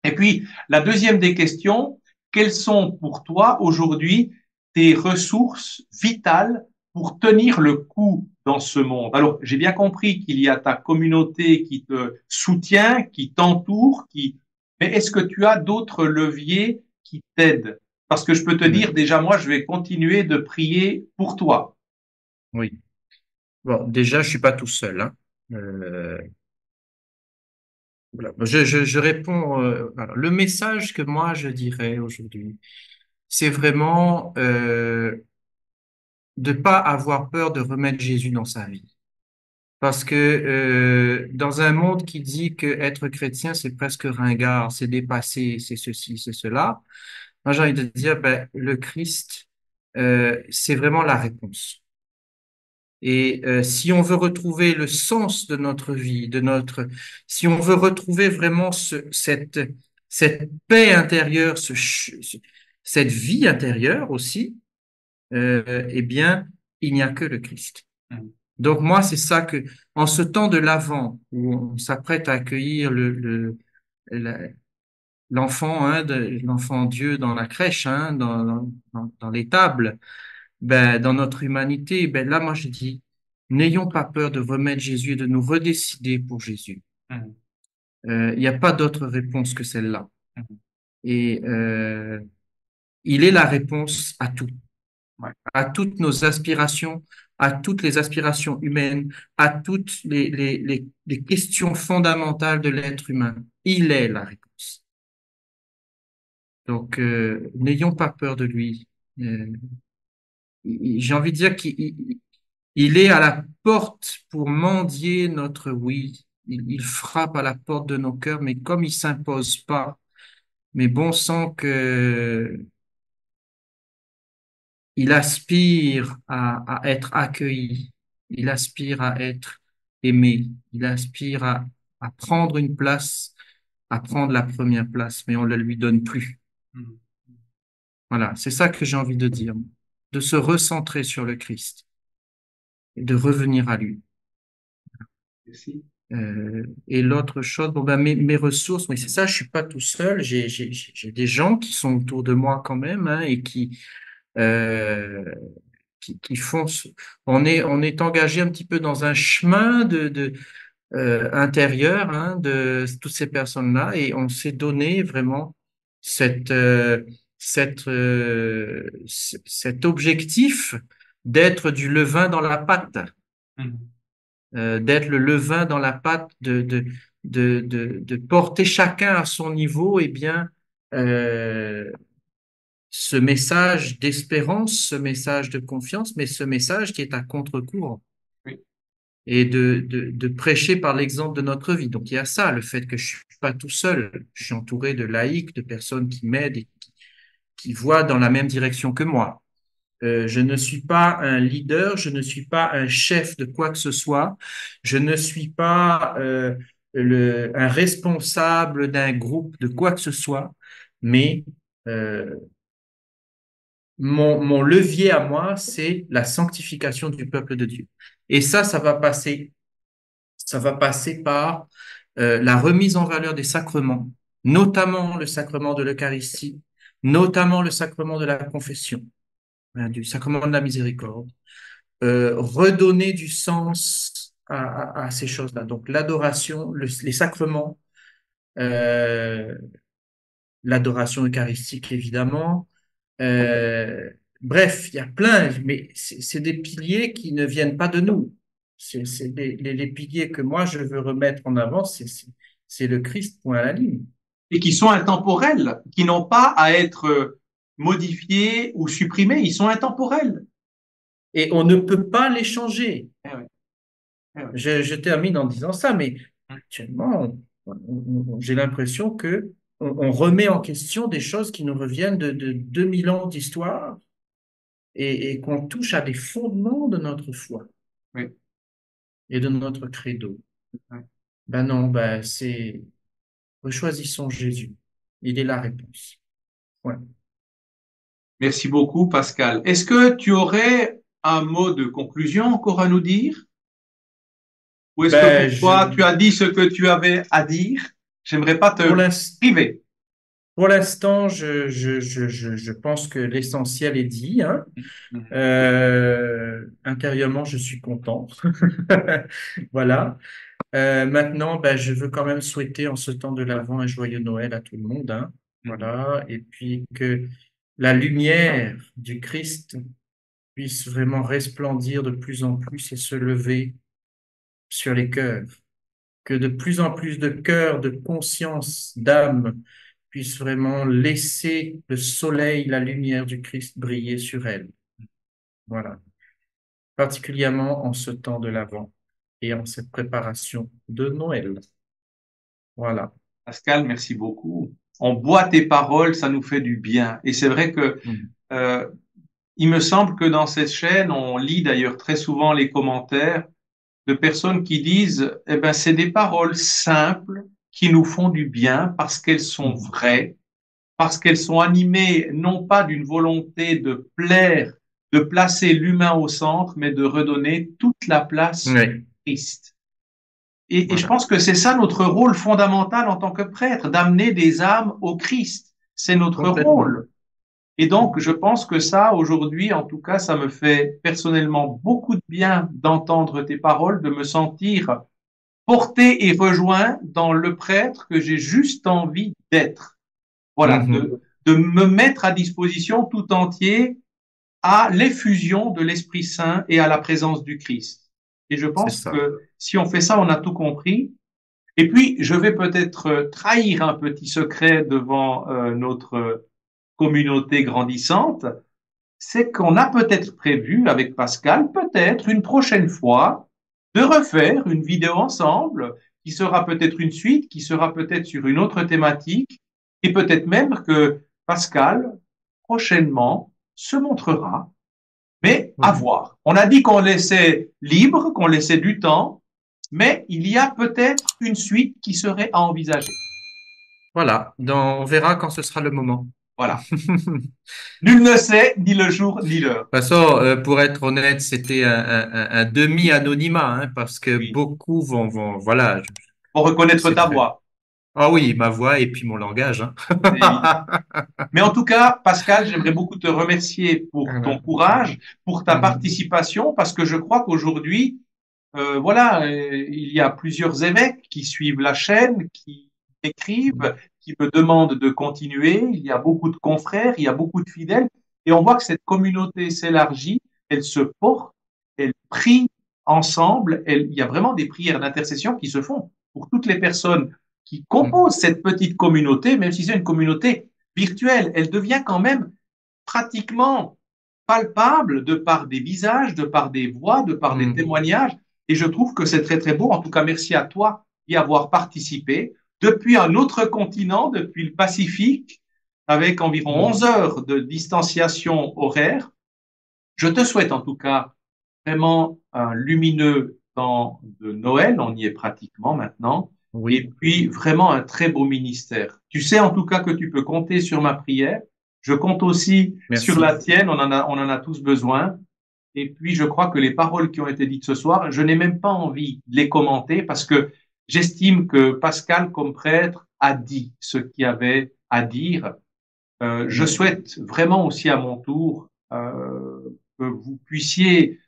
Et puis, la deuxième des questions, quelles sont pour toi aujourd'hui tes ressources vitales pour tenir le coup dans ce monde? Alors, j'ai bien compris qu'il y a ta communauté qui te soutient, qui t'entoure, mais est-ce que tu as d'autres leviers qui t'aident? Parce que je peux te oui, dire, déjà, moi, je vais continuer de prier pour toi. oui. Bon, déjà, je suis pas tout seul. Hein. Euh, voilà. Je réponds. Voilà. Le message que moi je dirais aujourd'hui, c'est vraiment de pas avoir peur de remettre Jésus dans sa vie. Parce que dans un monde qui dit que être chrétien, c'est presque ringard, c'est dépassé, c'est ceci, c'est cela, moi j'ai envie de dire, ben, le Christ, c'est vraiment la réponse. Et si on veut retrouver le sens de notre vie, si on veut retrouver vraiment cette paix intérieure, cette vie intérieure aussi, eh bien, il n'y a que le Christ. Mhm. Donc moi, c'est ça que, en ce temps de l'Avent, où on s'apprête à accueillir la- l'enfant, hein, l'enfant Dieu dans la crèche, hein, dans l'étable, ben, dans notre humanité, ben là, moi, je dis, n'ayons pas peur de remettre Jésus et de nous redécider pour Jésus. Mhm. Il n'y a pas d'autre réponse que celle-là. Mhm. Et il est la réponse à tout, Ouais. à toutes nos aspirations, à toutes les aspirations humaines, à toutes les questions fondamentales de l'être humain. Il est la réponse. Donc, n'ayons pas peur de lui. Euh, j'ai envie de dire qu'il est à la porte pour mendier notre oui. Il frappe à la porte de nos cœurs, mais comme il s'impose pas, mais bon sang que il aspire à être accueilli, il aspire à être aimé, il aspire à prendre une place, à prendre la première place, mais on ne la lui donne plus. Mhm. Voilà, c'est ça que j'ai envie de dire, de se recentrer sur le Christ et de revenir à lui. Merci. Et l'autre chose, bon ben mes ressources, oui c'est ça, je suis pas tout seul, j'ai des gens qui sont autour de moi quand même hein, et euh, qui font. On est engagé un petit peu dans un chemin de intérieur hein, de toutes ces personnes-là et on s'est donné vraiment cette cet objectif d'être du levain dans la pâte. Mhm. D'être le levain dans la pâte, de porter chacun à son niveau, eh bien, euh, ce message d'espérance, ce message de confiance, mais ce message qui est à contre-courant Oui. et de prêcher par l'exemple de notre vie. Donc, il y a ça, le fait que je suis pas tout seul, je suis entouré de laïcs, de personnes qui m'aident et qui voient dans la même direction que moi. Je ne suis pas un leader, je ne suis pas un chef de quoi que ce soit, je ne suis pas un responsable d'un groupe de quoi que ce soit, mais euh, mon levier à moi, c'est la sanctification du peuple de Dieu. Et ça va passer par la remise en valeur des sacrements, notamment le sacrement de l'Eucharistie, notamment le sacrement de la confession, hein, du sacrement de la miséricorde redonner du sens à ces choses-là. Donc l'adoration, les sacrements, euh, l'adoration eucharistique évidemment. Euh, bref, il y a plein, mais c'est des piliers qui ne viennent pas de nous. C'est les piliers que moi je veux remettre en avant, c'est le Christ, point à la ligne. Et qui sont intemporels, qui n'ont pas à être modifiés ou supprimés, ils sont intemporels. Et on ne peut pas les changer. Eh oui, eh oui. Je termine en disant ça, mais actuellement, j'ai l'impression que on remet en question des choses qui nous reviennent de 2000 ans d'histoire et qu'on touche à des fondements de notre foi Oui, et de notre credo. oui. Ben non, ben c'est choisissons Jésus. Il est la réponse. Ouais. Merci beaucoup, Pascal. Est-ce que tu aurais un mot de conclusion encore à nous dire? Ou est-ce que Ben pour toi, tu as dit ce que tu avais à dire? J'aimerais pas pour te l'instant, priver. pour l'instant, je pense que l'essentiel est dit, hein. Mhm. Intérieurement, je suis content. Voilà. Maintenant, ben, je veux quand même souhaiter en ce temps de l'Avent un joyeux Noël à tout le monde, hein. Mhm. Voilà. Et puis que la lumière du Christ puisse vraiment resplendir de plus en plus et se lever sur les cœurs. Que de plus en plus de cœurs, de conscience, d'âme puissent vraiment laisser le soleil, la lumière du Christ briller sur elles. Voilà. Particulièrement en ce temps de l'Avent et en cette préparation de Noël. Voilà. Pascal, merci beaucoup. On boit tes paroles, ça nous fait du bien. Et c'est vrai que Mm. euh, il me semble que dans cette chaîne, on lit d'ailleurs très souvent les commentaires de personnes qui disent, eh ben, c'est des paroles simples qui nous font du bien parce qu'elles sont Mm. vraies, parce qu'elles sont animées non pas d'une volonté de plaire, de placer l'humain au centre, mais de redonner toute la place Oui, au Christ. Et je voilà. pense que c'est ça notre rôle fondamental en tant que prêtre, d'amener des âmes au Christ. C'est notre Complètement. rôle. Et donc, je pense que ça, aujourd'hui, en tout cas, ça me fait personnellement beaucoup de bien d'entendre tes paroles, de me sentir porté et rejoint dans le prêtre que j'ai juste envie d'être. Voilà, Mhm. de me mettre à disposition tout entier à l'effusion de l'Esprit Saint et à la présence du Christ. Et je C'est pense ça. que si on fait ça, on a tout compris. Et puis, je vais peut-être trahir un petit secret devant notre communauté grandissante, c'est qu'on a peut-être prévu avec Pascal, peut-être une prochaine fois, de refaire une vidéo ensemble qui sera peut-être une suite, qui sera peut-être sur une autre thématique, et peut-être même que Pascal, prochainement, se montrera, mais à Oui. voir. On a dit qu'on laissait libre, qu'on laissait du temps, mais il y a peut-être une suite qui serait à envisager. Voilà. On verra quand ce sera le moment. Voilà. Nul ne sait ni le jour ni l'heure. De toute façon, pour être honnête, c'était un demi-anonymat, hein, parce que Oui. beaucoup voilà, Pour reconnaître c'est ta très. voix. Ah oui, ma voix et puis mon langage, hein. C'est évident. Mais en tout cas, Pascal, j'aimerais beaucoup te remercier pour ton Voilà. courage, pour ta Mhm. participation, parce que je crois qu'aujourd'hui, voilà, il y a plusieurs évêques qui suivent la chaîne, qui écrivent, qui me demandent de continuer. Il y a beaucoup de confrères, il y a beaucoup de fidèles, et on voit que cette communauté s'élargit, elle se porte, elle prie ensemble. Il y a vraiment des prières d'intercession qui se font pour toutes les personnes qui Mhm. composent cette petite communauté, même si c'est une communauté virtuelle, elle devient quand même pratiquement palpable de par des visages, de par des voix, de par des Mhm. témoignages. Et je trouve que c'est très, très beau. En tout cas, merci à toi d'y avoir participé depuis un autre continent, depuis le Pacifique, avec environ 11 Mhm. heures de distanciation horaire. Je te souhaite en tout cas vraiment un lumineux temps de Noël, on y est pratiquement maintenant, et Oui, puis vraiment un très beau ministère. Tu sais en tout cas que tu peux compter sur ma prière. Je compte aussi sur la merci. tienne, on en a tous besoin. Et puis je crois que les paroles qui ont été dites ce soir, je n'ai même pas envie de les commenter parce que j'estime que Pascal, comme prêtre, a dit ce qu'il y avait à dire. Je Mhm. souhaite vraiment aussi à mon tour que vous puissiez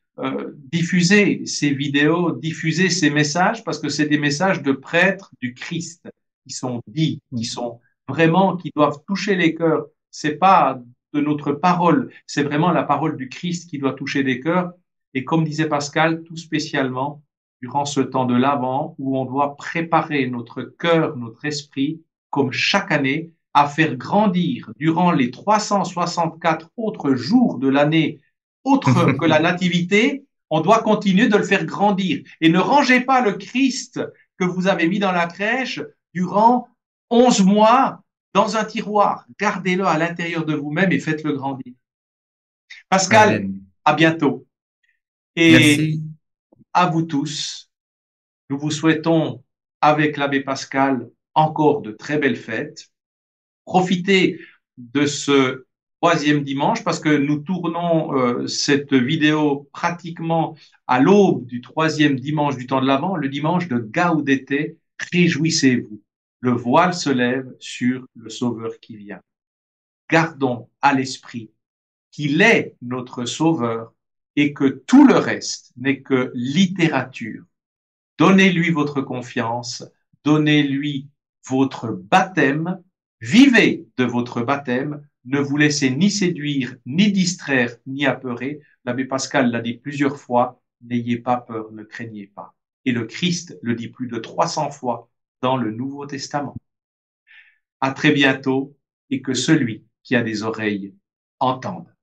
diffuser ces vidéos, diffuser ces messages, parce que c'est des messages de prêtres du Christ qui sont dits, qui Mhm. sont vraiment, qui doivent toucher les cœurs. C'est pas de notre parole, c'est vraiment la parole du Christ qui doit toucher les cœurs. Et comme disait Pascal, tout spécialement, durant ce temps de l'Avent où on doit préparer notre cœur, notre esprit, comme chaque année, à faire grandir durant les 364 autres jours de l'année, autres que la Nativité, on doit continuer de le faire grandir. Et ne rangez pas le Christ que vous avez mis dans la crèche durant 11 mois dans un tiroir. Gardez-le à l'intérieur de vous-même et faites-le grandir. Pascal, Amen. à bientôt. Et Merci. à vous tous, nous vous souhaitons, avec l'abbé Pascal, encore de très belles fêtes. Profitez de ce troisième dimanche parce que nous tournons cette vidéo pratiquement à l'aube du troisième dimanche du temps de l'Avent, le dimanche de Gaudete. Réjouissez-vous. Le voile se lève sur le Sauveur qui vient. Gardons à l'esprit qu'il est notre Sauveur et que tout le reste n'est que littérature. Donnez-lui votre confiance, donnez-lui votre baptême, vivez de votre baptême, ne vous laissez ni séduire, ni distraire, ni apeurer. L'abbé Pascal l'a dit plusieurs fois, n'ayez pas peur, ne craignez pas. Et le Christ le dit plus de 300 fois dans le Nouveau Testament. À très bientôt et que celui qui a des oreilles entende.